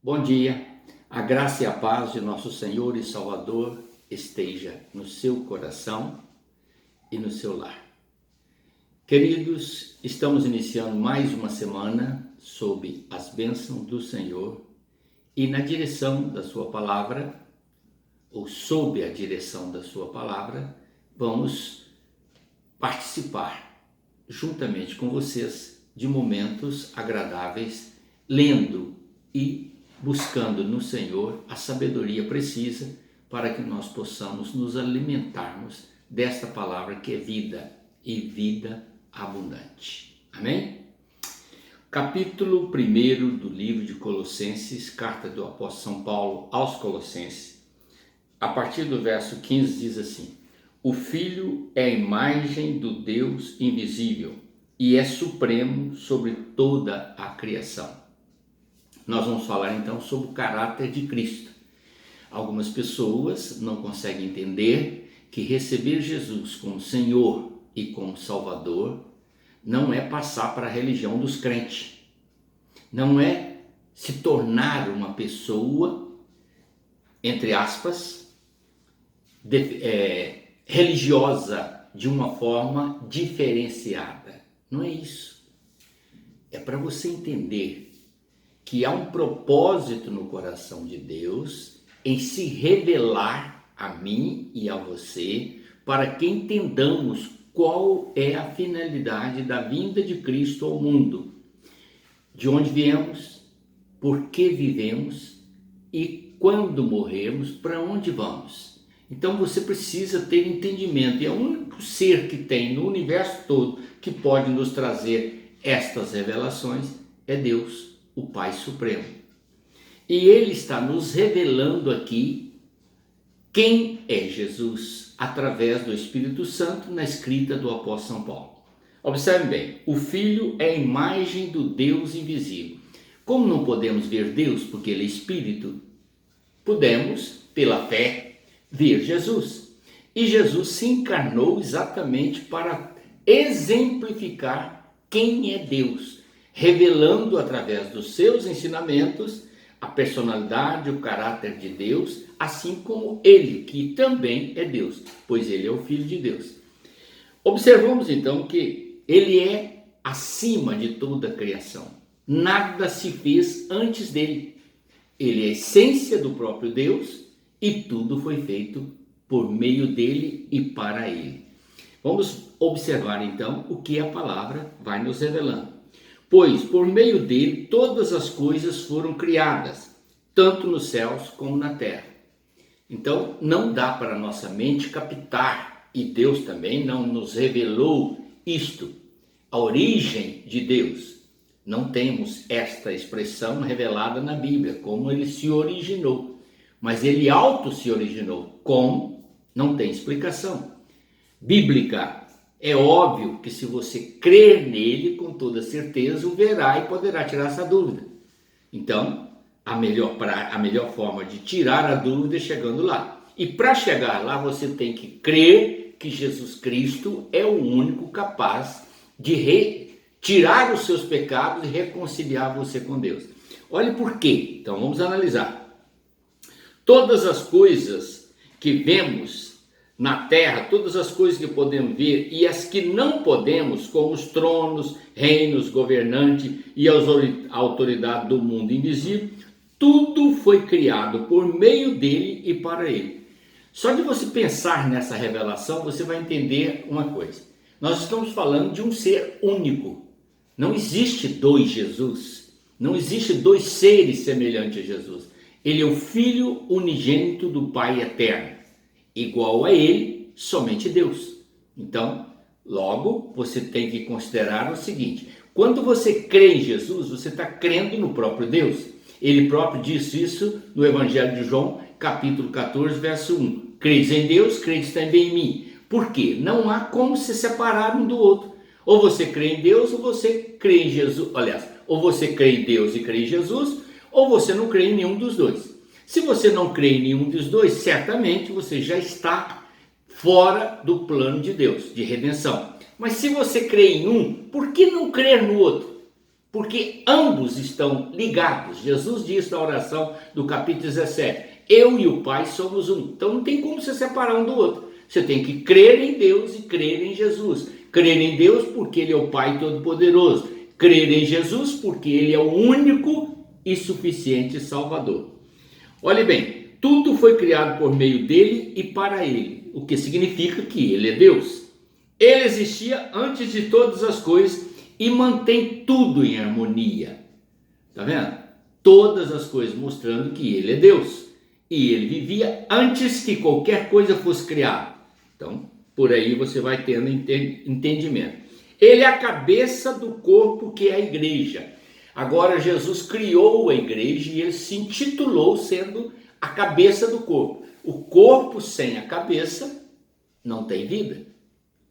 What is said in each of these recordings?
Bom dia, a graça e a paz de nosso Senhor e Salvador esteja no seu coração e no seu lar. Queridos, estamos iniciando mais uma semana sob as bênçãos do Senhor e na direção da sua palavra, ou sob a direção da sua palavra, vamos participar juntamente com vocês de momentos agradáveis, lendo e buscando no Senhor a sabedoria precisa para que nós possamos nos alimentarmos desta palavra que é vida e vida abundante. Amém? Capítulo 1 do livro de Colossenses, carta do apóstolo São Paulo aos Colossenses, a partir do verso 15 diz assim: o Filho é a imagem do Deus invisível e é supremo sobre toda a criação. Nós vamos falar então sobre o caráter de Cristo. Algumas pessoas não conseguem entender que receber Jesus como Senhor e como Salvador não é passar para a religião dos crentes. Não é se tornar uma pessoa, entre aspas, religiosa de uma forma diferenciada. Não é isso. É para você entender que há um propósito no coração de Deus em se revelar a mim e a você, para que entendamos qual é a finalidade da vinda de Cristo ao mundo, de onde viemos, por que vivemos e quando morrermos, para onde vamos. Então você precisa ter entendimento, e é o único ser que tem no universo todo que pode nos trazer estas revelações é Deus, o Pai Supremo. E Ele está nos revelando aqui quem é Jesus, através do Espírito Santo, na escrita do apóstolo São Paulo. Observe bem, o Filho é a imagem do Deus invisível. Como não podemos ver Deus, porque Ele é Espírito, podemos, pela fé, ver Jesus. E Jesus se encarnou exatamente para exemplificar quem é Deus, revelando através dos seus ensinamentos a personalidade, o caráter de Deus, assim como Ele, que também é Deus, pois Ele é o Filho de Deus. Observamos então que Ele é acima de toda a criação. Nada se fez antes dele. Ele é a essência do próprio Deus e tudo foi feito por meio dele e para ele. Vamos observar então o que a palavra vai nos revelando. Pois por meio dele todas as coisas foram criadas, tanto nos céus como na terra. Então não dá para a nossa mente captar, e Deus também não nos revelou isto, a origem de Deus. Não temos esta expressão revelada na Bíblia, como ele se originou, mas ele auto se originou. Como? Não tem explicação bíblica. É óbvio que se você crer nele, com toda certeza o verá e poderá tirar essa dúvida. Então, a melhor forma de tirar a dúvida é chegando lá. E para chegar lá, você tem que crer que Jesus Cristo é o único capaz de tirar os seus pecados e reconciliar você com Deus. Olhe por quê. Então, vamos analisar. Todas as coisas que vemos na terra, todas as coisas que podemos ver e as que não podemos, como os tronos, reinos, governantes e a autoridade do mundo invisível, tudo foi criado por meio dele e para ele. Só de você pensar nessa revelação, você vai entender uma coisa. Nós estamos falando de um ser único. Não existe dois Jesus. Não existe dois seres semelhantes a Jesus. Ele é o Filho unigênito do Pai eterno. Igual a ele, somente Deus. Então, logo, você tem que considerar o seguinte: quando você crê em Jesus, você está crendo no próprio Deus. Ele próprio disse isso no Evangelho de João, capítulo 14, verso 1. Credes em Deus, credes também em mim. Por quê? Não há como se separar um do outro. Ou você crê em Deus, ou você crê em Jesus. Aliás, ou você crê em Deus e crê em Jesus, ou você não crê em nenhum dos dois. Se você não crê em nenhum dos dois, certamente você já está fora do plano de Deus, de redenção. Mas se você crê em um, por que não crer no outro? porque ambos estão ligados. Jesus disse na oração do capítulo 17, eu e o Pai somos um. Então não tem como você separar um do outro. Você tem que crer em Deus e crer em Jesus. Crer em Deus porque Ele é o Pai Todo-Poderoso. Crer em Jesus porque Ele é o único e suficiente Salvador. Olhe bem, tudo foi criado por meio dele e para ele, o que significa que ele é Deus. Ele existia antes de todas as coisas e mantém tudo em harmonia. Está vendo? Todas as coisas mostrando que ele é Deus. E ele vivia antes que qualquer coisa fosse criada. Então, por aí você vai tendo entendimento. Ele é a cabeça do corpo que é a igreja. Agora Jesus criou a igreja e ele se intitulou sendo a cabeça do corpo. O corpo sem a cabeça não tem vida.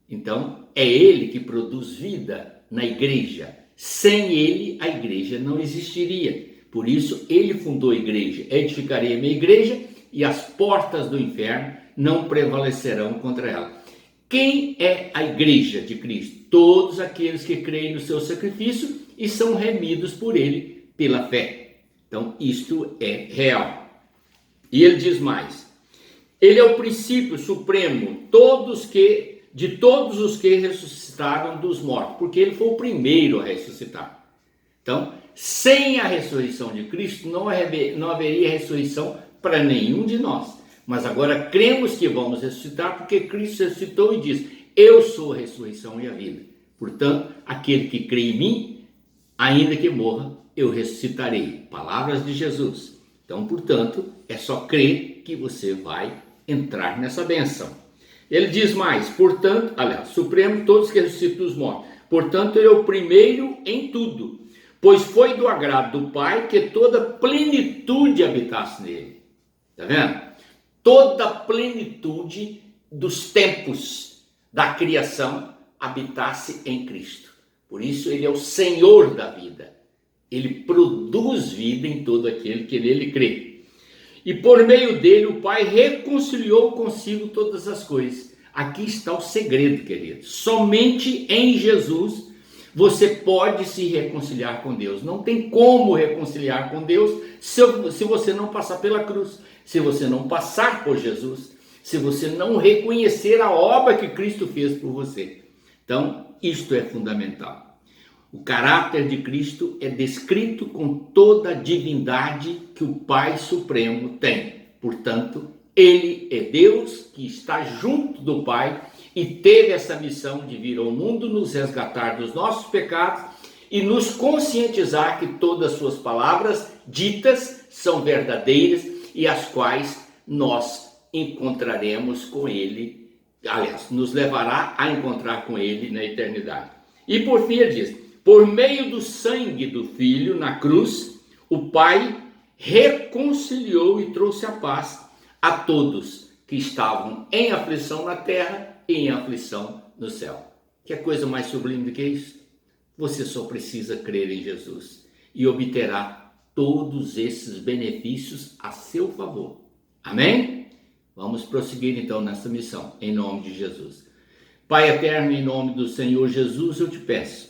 Então, é ele que produz vida na igreja. Sem ele, a igreja não existiria. Por isso, ele fundou a igreja. Edificarei a minha igreja e as portas do inferno não prevalecerão contra ela. Quem é a igreja de Cristo? Todos aqueles que creem no seu sacrifício e são remidos por ele pela fé. Então, isto é real. E ele diz mais, ele é o princípio supremo de todos os que ressuscitaram dos mortos, porque ele foi o primeiro a ressuscitar. Então, sem a ressurreição de Cristo, não haveria ressurreição para nenhum de nós. Mas agora cremos que vamos ressuscitar, porque Cristo ressuscitou e diz, eu sou a ressurreição e a vida. Portanto, aquele que crê em mim, ainda que morra, eu ressuscitarei. Palavras de Jesus. Então, portanto, é só crer que você vai entrar nessa bênção. Ele diz mais, portanto, supremo todos que ressuscitam dos mortos. Portanto, ele é o primeiro em tudo, pois foi do agrado do Pai que toda plenitude habitasse nele. Está vendo? Toda a plenitude dos tempos da criação habitasse em Cristo. Por isso ele é o Senhor da vida. Ele produz vida em todo aquele que nele crê. E por meio dele o Pai reconciliou consigo todas as coisas. Aqui está o segredo, querido. Somente em Jesus você pode se reconciliar com Deus. Não tem como reconciliar com Deus se você não passar pela cruz. Se você não passar por Jesus, se você não reconhecer a obra que Cristo fez por você. Então, isto é fundamental. O caráter de Cristo é descrito com toda a divindade que o Pai Supremo tem. Portanto, ele é Deus que está junto do Pai e teve essa missão de vir ao mundo, nos resgatar dos nossos pecados e nos conscientizar que todas as suas palavras ditas são verdadeiras e as quais nós encontraremos com ele, aliás, nos levará a encontrar com ele na eternidade. E por fim ele diz, por meio do sangue do Filho na cruz, o Pai reconciliou e trouxe a paz a todos que estavam em aflição na terra e em aflição no céu. Que coisa mais sublime do que isso? Você só precisa crer em Jesus e obterá todos esses benefícios a seu favor. Amém? Vamos prosseguir então nessa missão, em nome de Jesus. Pai eterno, em nome do Senhor Jesus, eu te peço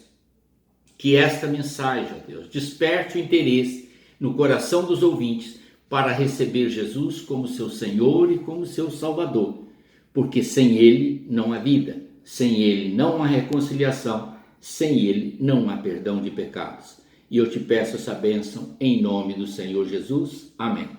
que esta mensagem, ó Deus, desperte o interesse no coração dos ouvintes para receber Jesus como seu Senhor e como seu Salvador, porque sem Ele não há vida, sem Ele não há reconciliação, sem Ele não há perdão de pecados. E eu te peço essa bênção em nome do Senhor Jesus. Amém.